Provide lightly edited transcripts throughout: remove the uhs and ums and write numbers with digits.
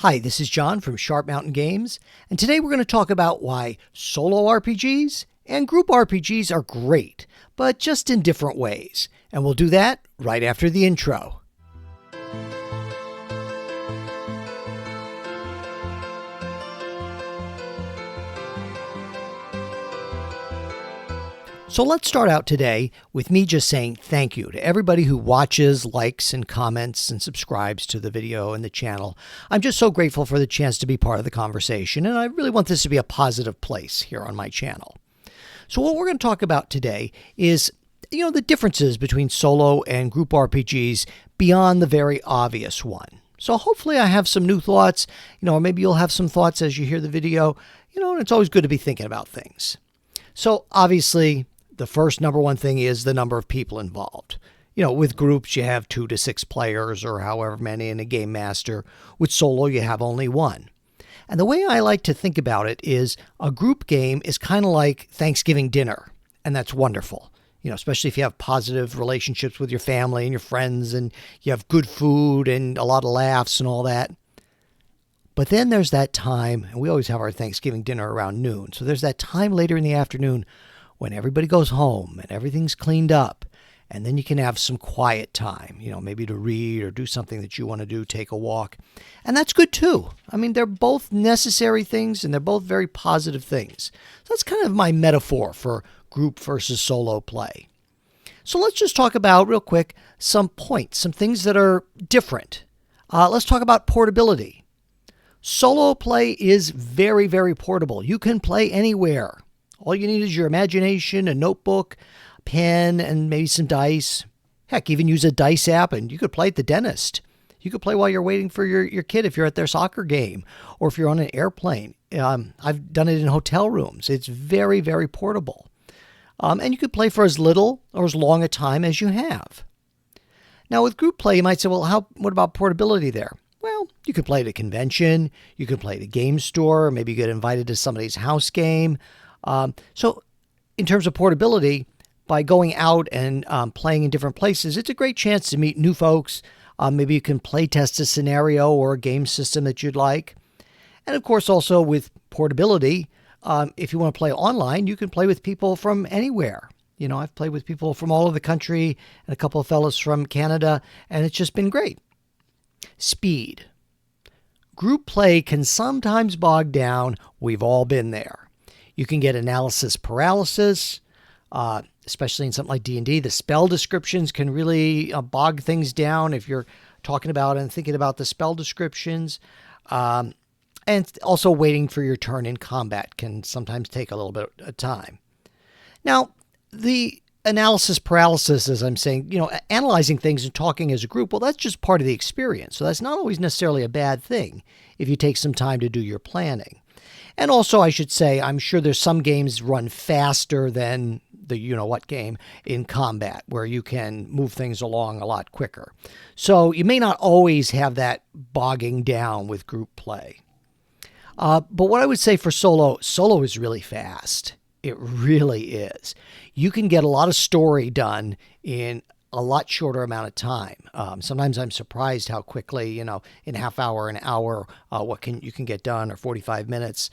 Hi, this is John from Sharp Mountain Games, and today we're going to talk about why solo RPGs and group RPGs are great, but just in different ways. And we'll do that right after the intro. So let's start out today with me just saying thank you to everybody who watches, likes, and comments and subscribes to the video and the channel. I'm just so grateful for the chance to be part of the conversation, and I really want this to be a positive place here on my channel. So what we're going to talk about today is, the differences between solo and group RPGs beyond the very obvious one. So hopefully I have some new thoughts, or maybe you'll have some thoughts as you hear the video, and it's always good to be thinking about things. So obviously, the first number one thing is the number of people involved. With groups, you have 2 to 6 players or however many in a game master. With solo, you have only 1. And the way I like to think about it is a group game is kind of like Thanksgiving dinner. And that's wonderful, especially if you have positive relationships with your family and your friends and you have good food and a lot of laughs and all that. But then there's that time, and we always have our Thanksgiving dinner around noon. So there's that time later in the afternoon when everybody goes home and everything's cleaned up, and then you can have some quiet time, maybe to read or do something that you want to do, take a walk. And that's good too. I mean, they're both necessary things and they're both very positive things. So that's kind of my metaphor for group versus solo play. So let's just talk about, real quick, some points, some things that are different. Let's talk about portability. Solo play is very, very portable. You can play anywhere. All you need is your imagination, a notebook, a pen, and maybe some dice. Heck, even use a dice app, and you could play at the dentist. You could play while you're waiting for your kid if you're at their soccer game, or if you're on an airplane. I've done it in hotel rooms. It's very, very portable. And you could play for as little or as long a time as you have. Now, with group play, you might say, well, what about portability there? Well, you could play at a convention. You could play at a game store. Maybe you get invited to somebody's house game. So in terms of portability, by going out and playing in different places, it's a great chance to meet new folks. Maybe you can play test a scenario or a game system that you'd like. And of course, also with portability, if you want to play online, you can play with people from anywhere. I've played with people from all over the country and a couple of fellows from Canada, and it's just been great. Speed. Group play can sometimes bog down. We've all been there. You can get analysis paralysis, especially in something like D&D. The spell descriptions can really bog things down if you're talking about and thinking about the spell descriptions. And also waiting for your turn in combat can sometimes take a little bit of time. Now, the analysis paralysis, as I'm saying, analyzing things and talking as a group, well, that's just part of the experience. So that's not always necessarily a bad thing if you take some time to do your planning. And also, I should say, I'm sure there's some games run faster than the you-know-what game in combat, where you can move things along a lot quicker. So you may not always have that bogging down with group play. But what I would say for solo is really fast. It really is. You can get a lot of story done in a lot shorter amount of time. Sometimes I'm surprised how quickly, in a half hour, an hour, you can get done, or 45 minutes.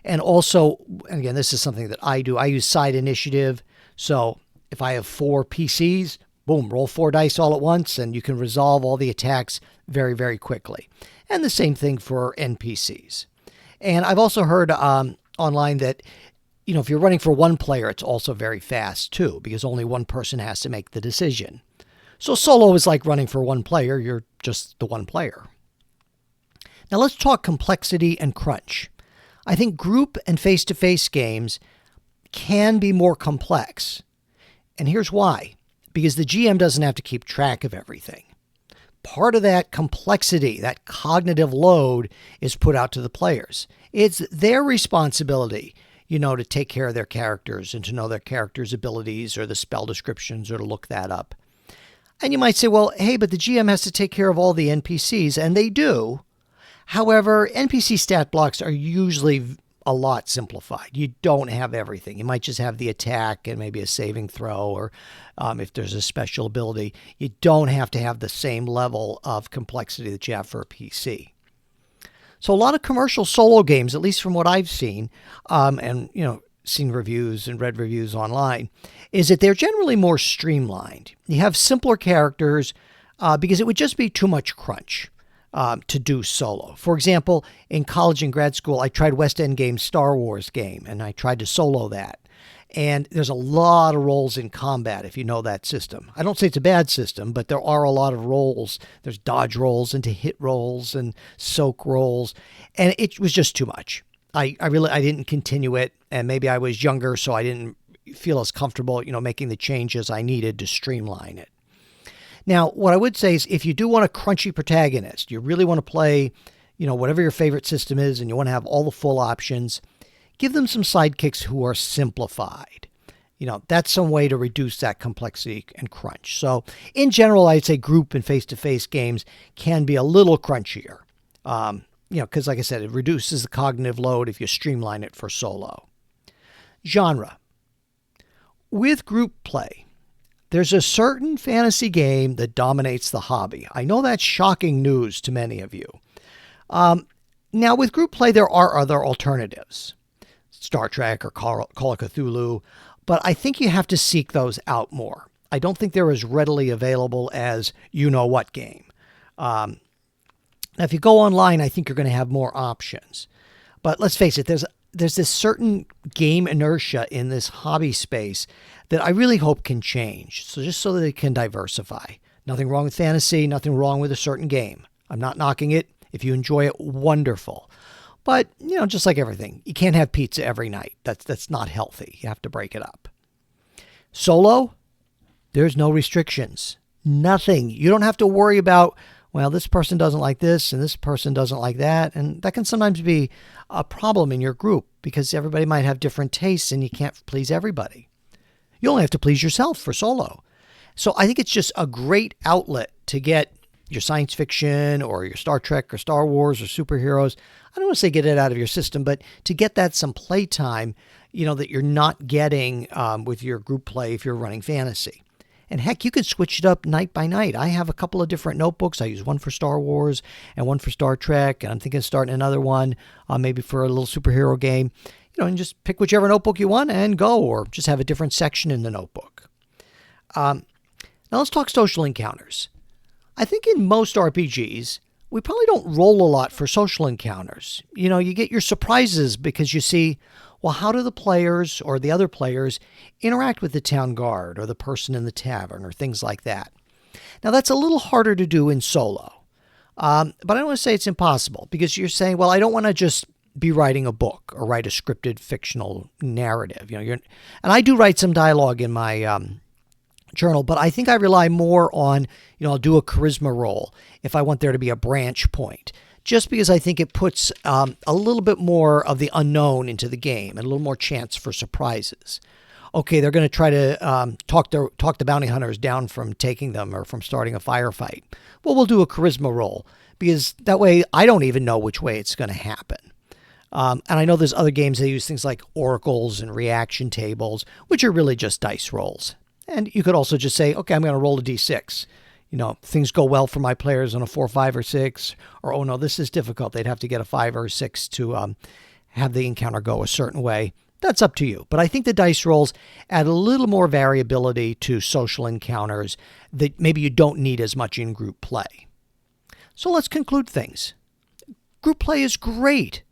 And also, again, this is something that I do. I use side initiative. So if I have 4 PCs, boom, roll 4 dice all at once, and you can resolve all the attacks very, very quickly. And the same thing for NPCs. And I've also heard online that if you're running for one player, it's also very fast too, because only one person has to make the decision. So solo is like running for one player. You're just the one player. Now let's talk complexity and crunch. I think group and face-to-face games can be more complex. And here's why. Because the GM doesn't have to keep track of everything. Part of that complexity, that cognitive load, is put out to the players. It's their responsibility to take care of their characters and to know their characters' abilities or the spell descriptions or to look that up. And you might say, well, hey, but the GM has to take care of all the NPCs, and they do. However, NPC stat blocks are usually a lot simplified. You don't have everything. You might just have the attack and maybe a saving throw, or if there's a special ability. You don't have to have the same level of complexity that you have for a PC. So a lot of commercial solo games, at least from what I've seen, and seen reviews and read reviews online, is that they're generally more streamlined. You have simpler characters because it would just be too much crunch to do solo. For example, in college and grad school, I tried West End Games' Star Wars game, and I tried to solo that. And there's a lot of roles in combat, if you know that system. I don't say it's a bad system, but there are a lot of roles. There's dodge rolls into hit rolls and soak rolls, and it was just too much. I didn't continue it, and maybe I was younger, so I didn't feel as comfortable, making the changes I needed to streamline it. Now, what I would say is if you do want a crunchy protagonist, you really want to play, whatever your favorite system is, and you want to have all the full options, give them some sidekicks who are simplified. That's some way to reduce that complexity and crunch. So in general, I'd say group and face-to-face games can be a little crunchier. Because like I said, it reduces the cognitive load if you streamline it for solo. Genre. With group play, there's a certain fantasy game that dominates the hobby. I know that's shocking news to many of you. Now, with group play, there are other alternatives. Star Trek or Call of Cthulhu, but I think you have to seek those out more. I don't think they're as readily available as you-know-what game. Now, if you go online, I think you're going to have more options. But let's face it, there's this certain game inertia in this hobby space that I really hope can change. So just so that it can diversify. Nothing wrong with fantasy, nothing wrong with a certain game. I'm not knocking it. If you enjoy it, wonderful. But, just like everything, you can't have pizza every night. That's not healthy. You have to break it up. Solo, there's no restrictions. Nothing. You don't have to worry about, well, this person doesn't like this and this person doesn't like that. And that can sometimes be a problem in your group because everybody might have different tastes and you can't please everybody. You only have to please yourself for solo. So I think it's just a great outlet to get your science fiction or your Star Trek or Star Wars or superheroes. I don't want to say get it out of your system, but to get that some playtime, that you're not getting with your group play if you're running fantasy. And heck, you could switch it up night by night. I have a couple of different notebooks. I use one for Star Wars and one for Star Trek. And I'm thinking of starting another one, maybe for a little superhero game. And just pick whichever notebook you want and go, or just have a different section in the notebook. Now let's talk social encounters. I think in most RPGs, we probably don't roll a lot for social encounters. You get your surprises because you see, well, how do the players or the other players interact with the town guard or the person in the tavern or things like that. Now, that's a little harder to do in solo. But I don't want to say it's impossible because you're saying, well, I don't want to just be writing a book or write a scripted fictional narrative. And I do write some dialogue in my journal, but I think I rely more on, I'll do a charisma roll if I want there to be a branch point, just because I think it puts a little bit more of the unknown into the game and a little more chance for surprises. Okay, they're going to try to talk the bounty hunters down from taking them or from starting a firefight. Well, we'll do a charisma roll because that way I don't even know which way it's going to happen. And I know there's other games that use things like oracles and reaction tables, which are really just dice rolls. And you could also just say, okay, I'm going to roll a d6. Things go well for my players on a 4, 5, or 6. Or, oh, no, this is difficult. They'd have to get a 5 or a 6 to have the encounter go a certain way. That's up to you. But I think the dice rolls add a little more variability to social encounters that maybe you don't need as much in group play. So let's conclude things. Group play is great.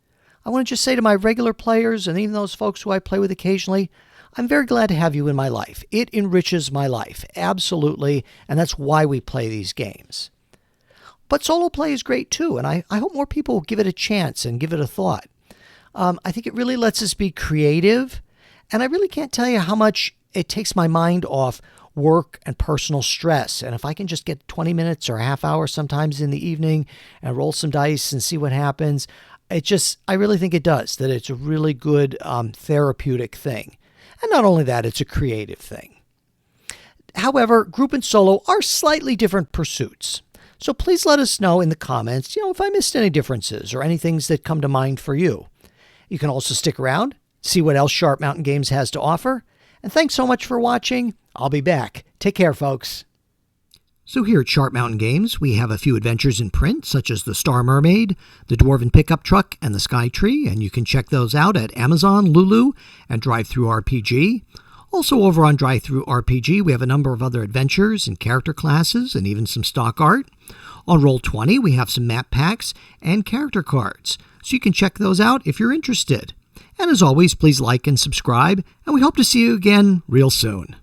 I want to just say to my regular players and even those folks who I play with occasionally, I'm very glad to have you in my life. It enriches my life, absolutely, and that's why we play these games. But solo play is great too, and I hope more people will give it a chance and give it a thought. I think it really lets us be creative, and I really can't tell you how much it takes my mind off work and personal stress. And if I can just get 20 minutes or a half hour sometimes in the evening and roll some dice and see what happens, I really think it does, that it's a really good therapeutic thing. And not only that, it's a creative thing. However, group and solo are slightly different pursuits. So please let us know in the comments, if I missed any differences or any things that come to mind for you. You can also stick around, see what else Sharp Mountain Games has to offer. And thanks so much for watching. I'll be back. Take care, folks. So here at Sharp Mountain Games, we have a few adventures in print, such as the Star Mermaid, the Dwarven Pickup Truck, and the Sky Tree, and you can check those out at Amazon, Lulu, and drivethrurpg. Also over on drivethrurpg, we have a number of other adventures and character classes, and even some stock art. On Roll20, we have some map packs and character cards, so you can check those out if you're interested. And as always, please like and subscribe, and we hope to see you again real soon.